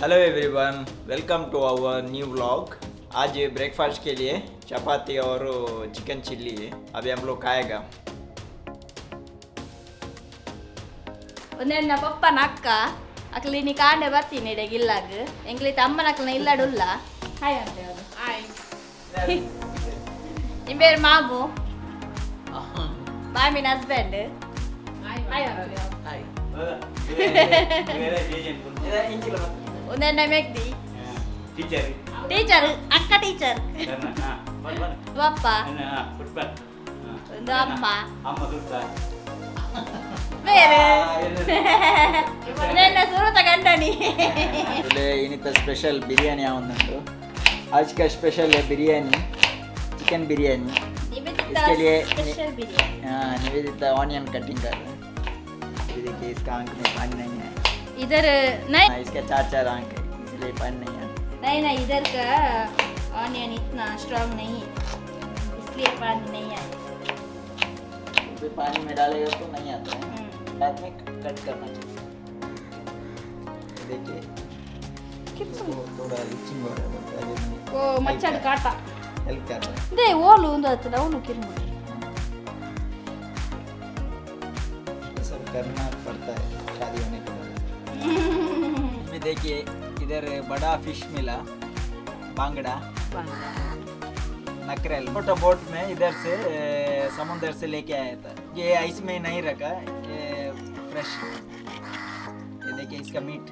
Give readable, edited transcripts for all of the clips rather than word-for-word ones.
Hello everyone, welcome to our new vlog. आज breakfast के लिए चपाती और चिकन चिल्ली है। अभी हम लोग खाएगा। ಒಂದೆನ್ನ ಪಪ್ಪನ ಅಕ್ಕ ಅಕ್ಲಿ ನೀ ಕಾಂಡೆ ಬರ್ತೀನಿ ಗಿಲ್ಲಾಗ ಎಂಗ್ಲಿ ತಮ್ಮನ ಅಕ್ಲನ ಇಲ್ಲಾಡುಲ್ಲ ಹಾಯ್ ಅಂತ ಹೇಳು ಹಾಯ್ ನಿಮ್ಮ పేరు ಮಾಮು ಮಾಮಿನ ಹಸ್ಬೆಂಡ್ ಹಾಯ್ ಹಾಯ್ ಒಂದೆನ್ನ ಮೆಗ್ದಿ ಟೀಚರ್ ಅಕ್ಕ ಟೀಚರ್ ಪಪ್ಪ ಒಂದು ಅಮ್ಮ ಬೇರೆ ನನ್ನ ಸುರತ ಗಂಡನಿ ini स्पेशल बिरयानी आउंदंटू। आज का स्पेशल है बिरयानी, चिकन बिरयानी। इसके लिए निवेदिता ऑनियन कटिंग कर रहे हैं। ये देखिए, इसका आंख में पानी नहीं है, इधर नहीं इसका चार आंख है, इसलिए पानी नहीं है। नहीं इधर का ऑनियन इतना स्ट्रांग नहीं है, इसलिए पानी नहीं आया। फिर पानी में डालेगा तो नहीं आता है, बाद में कट करना चाहिए। देखिए इसको थोड़ा रिचिंग हो रहा है, ओ मच्छर काटा हेल्प कर रहा है। दे ಓಲು ಒಂದು ಹತ್ರ ಅವನು ಕಿರ್ಮು ये सब करना पड़ता है शादी होने के बाद। इसमें देखिए, इधर बड़ा फिश मिला, बांगड़ा नकरेल। छोटा बोट में इधर से समुद्र से लेके आया था। ये आइस में नहीं रखा, ये फ्रेश। ये देखिए इसका मीट।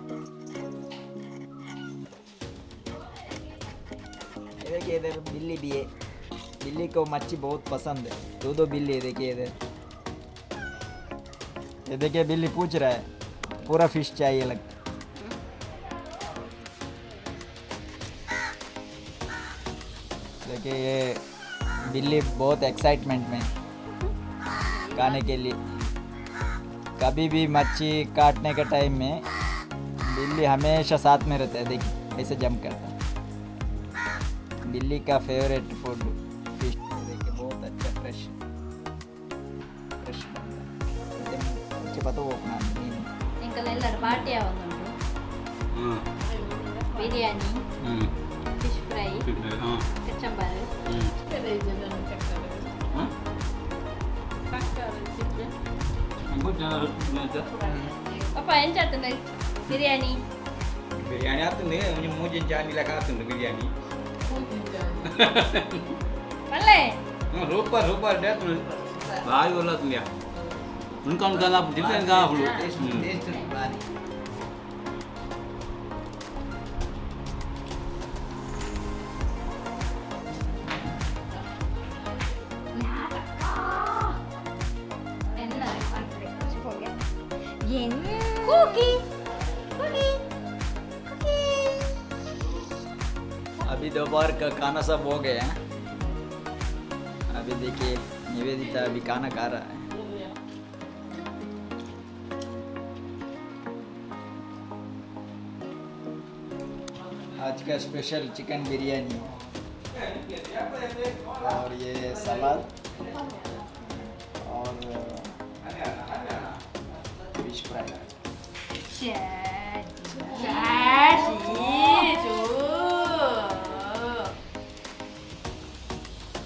ये देखिए इधर बिल्ली भी है। बिल्ली को मच्छी बहुत पसंद है। दो बिल्ली है, देखिए इधर। ये देखिए बिल्ली पूछ रहा है, पूरा फिश चाहिए लगता। देखिए ये बिल्ली बहुत एक्साइटमेंट में खाने के लिए। कभी भी मच्छी काटने के टाइम में बिल्ली हमेशा साथ में रहता है। देखिए ऐसे जंप करता है। बिल्ली का फेवरेट फूड फिश। देखिए बहुत अच्छा फ्रेश अच्छे पता वो अपना ಎಂಕಲೆಲ್ಲರ ಪಾರ್ಟಿ ಆವೊಂದುಂಟು ಬಿರಿಯಾನಿ ಫಿಶ್ ಫ್ರೈ ಕಚ್ಚಂಬರ್ ಪಪ್ಪ ಎಂಚ ಆಗ್ತದೆ ಬಿರಿಯಾನಿ बिरयानी आती नहीं मुझे जानी लगा आती बिरयानी ಒಳ್ಳೆ ರೂಪರ್ ಡೇಟ್ ಬಾಯಿ ಒಲ್ಲತ್ಲಿಯ ಉನ್ಕೊಂಡು ಕಾಲ ಡಿಫ್ರೆಂಟ್ ಕಾಹಳು अभी दोपहर का खाना सब हो गया है। अभी देखिए निवेदिता अभी खाना खा रहा है। आज का स्पेशल चिकन बिरयानी और ये सलाद और फिश फ्राई।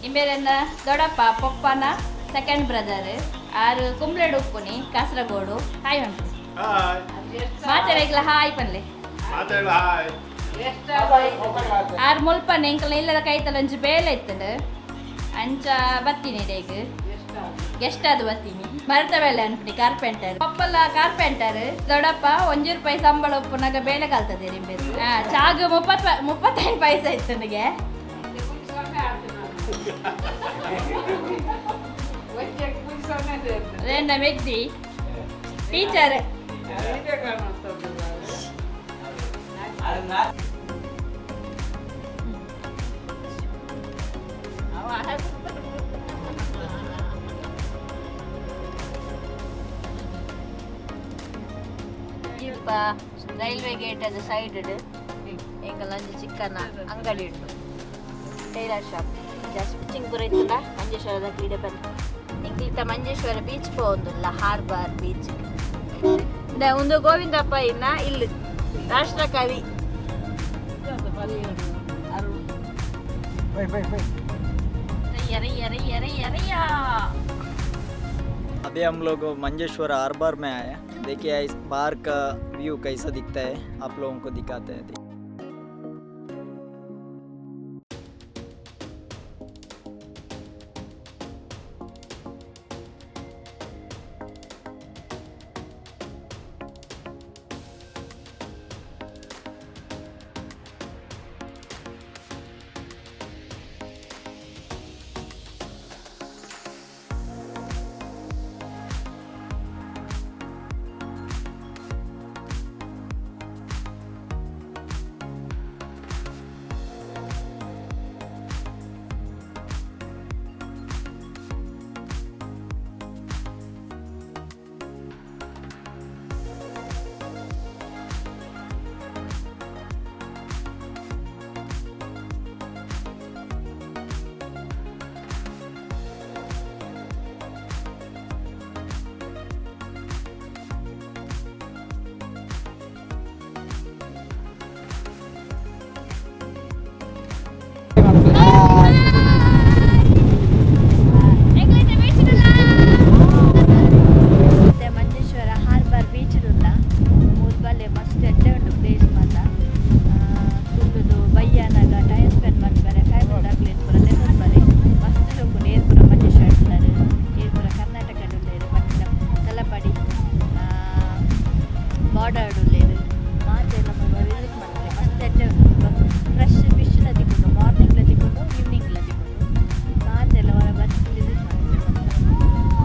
ಇಂಬೇರನ್ನ ದೊಡ್ಡಪ್ಪ ಪಪ್ಪನ ಸೆಕೆಂಡ್ ಬ್ರದರ್ ಆರು ಕುಂಬ್ಳೆಡು ಉಪ್ಪುನಿ ಕಾಸರಗೋಡು ಹಾಯ್ ಉಂಟು ಮಾತಾಡಲ್ಲ ಹಾಯ್ ಪನ್ಲೆ ಆರು ಮುಲ್ಪನ ಎಂಕಲ ಇಲ್ಲದ ಕೈತಲ ಒಂಚು ಬೇಲೆ ಇತ್ತಂಡು ಅಂಚ ಬತ್ತೀನಿ ಡೇಗ್ ಗೆಸ್ಟ್ ಅದು ಬತ್ತೀನಿ ಮರತ ಬೇಲೆ ಅನ್ಪುನಿ ಕಾರ್ಪೆಂಟರ್ ಪಪ್ಪಲ್ಲ ಕಾರ್ಪೆಂಟರ್ ದೊಡ್ಡಪ್ಪ 1 ರೂಪಾಯಿ ಸಂಬಳ ಉಪ್ಪುನಾಗ ಬೇಲೆ ಕಲ್ತದೆ ರಿಂಬೇರು ಚಾಗು 35 ಪೈಸೆ ಇತ್ತು ನನಗೆ ನನ್ನ ಮೆಗ್ದಿ ಟೀಚರ್ ಇಪ್ಪ ರೈಲ್ವೆ ಗೇಟ್ ಅದು ಸೈಡ್ ಎಂಕಲ್ ಅಂಜಿ ಚಿಕ್ಕನ ಅಂಗಡಿ ಉಂಟು ಟೈಲರ್ ಶಾಪ್ ಸ್ಟಿಚಿಂಗ್ ಪೂರ ಇತ್ತಲ್ಲ ಮಂಜೇಶ್ವರದ ಕ್ರೀಡೆ ಬಂದು ಎಂಕ್ಲಿತ ಮಂಜೇಶ್ವರ ಬೀಚ್ ಪೋಂದುಲ್ಲ ಹಾರ್ಬರ್ ಬೀಚ್ ಒಂದು ಗೋವಿಂದಪ್ಪ ಇನ್ನ ಇಲ್ಲಿ ರಾಷ್ಟ್ರಕವಿ अभी हम लोग मंजेश्वर हार्बर में आए हैं। देखिए इस बार का व्यू कैसा दिखता है, आप लोगों को दिखाते हैं। ಮಂಜೇಶ್ವರ ಹಾರ್ಬರ್ ಬೀಚ್ ಉಲ್ಲ ಮೂರ್ಬಲೆ ಮಸ್ತ್ ಎಡ್ಡೆ ಉಂಟು ಪ್ಲೇಸ್ ಮಾತ ಕುಲ್ಲುದು ಬಯ್ಯಾನಾಗ ಟೈಮ್ ಸ್ಪೆಂಡ್ ಮಾಡ್ತಾರೆ ಫ್ಯಾಮಿಲಿ ಆಗ್ಲಿ ಪೂರ ಲೆಸನ್ ಬರೆ ಮಸ್ತ್ ಹೋಗ್ಕೊಂಡು ಏರ್ಪುರ ಮಂಜೇಶ್ವರ ಇಡ್ತಾರೆ ಏರ್ಪುರ ಕರ್ನಾಟಕ ಉಳ್ಳೇರು ಪಟ್ಟಿನ ತಲಪಡಿ ಬಾರ್ಡರ್ ಉಳ್ಳೇರು ಮಾತೆಲ್ಲ ವಿಸಿಟ್ ಮಾಡ್ತಾರೆ ಮಸ್ತ್ ಎಡ್ಡೆ ಫ್ರೆಶ್ ಫಿಶ್ನ ತಿಕ್ಕೊಂಡು ಮಾರ್ನಿಂಗ್ಲ ತಿಕ್ಕೊಂಡು ಈವ್ನಿಂಗ್ಲ ತಿಕ್ಕೊಂಡು ಮಾತೆಲ್ಲ ಹೊರ ಬಂದು ವಿಸಿಟ್ ಮಾಡ್ತಾರೆ.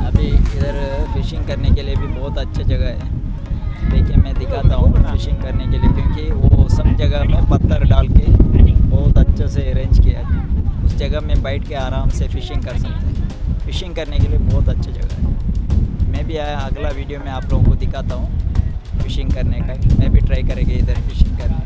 अभी इधर फिशिंग करने के लिए भी बहुत अच्छी जगह है। देखिए मैं दिखाता हूँ फिशिंग करने के लिए, क्योंकि वो सब जगह में पत्थर डाल के बहुत अच्छे से अरेंज किया है। उस जगह में बैठ के आराम से फिशिंग कर सकते हैं। फिशिंग करने के लिए बहुत अच्छी जगह है। मैं भी आया अगला वीडियो में आप लोगों को दिखाता हूँ फिशिंग करने का। मैं भी ट्राई करेंगे इधर फिशिंग करने।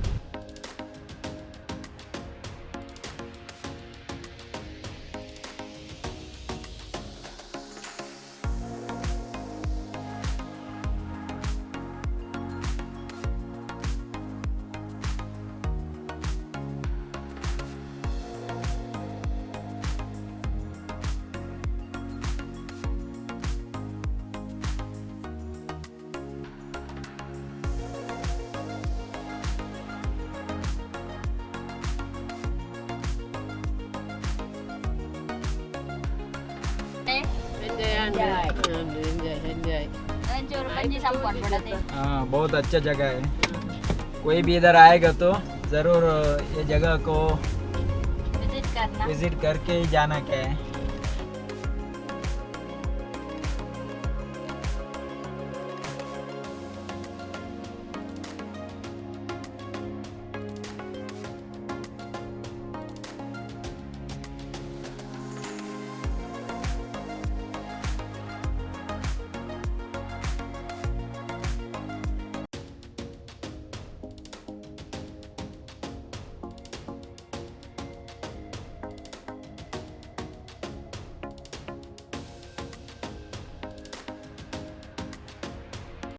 हाँ बहुत अच्छा जगह है। कोई भी इधर आएगा तो ज़रूर ये जगह को विजिट करना विजिट करके ही जाना क्या है।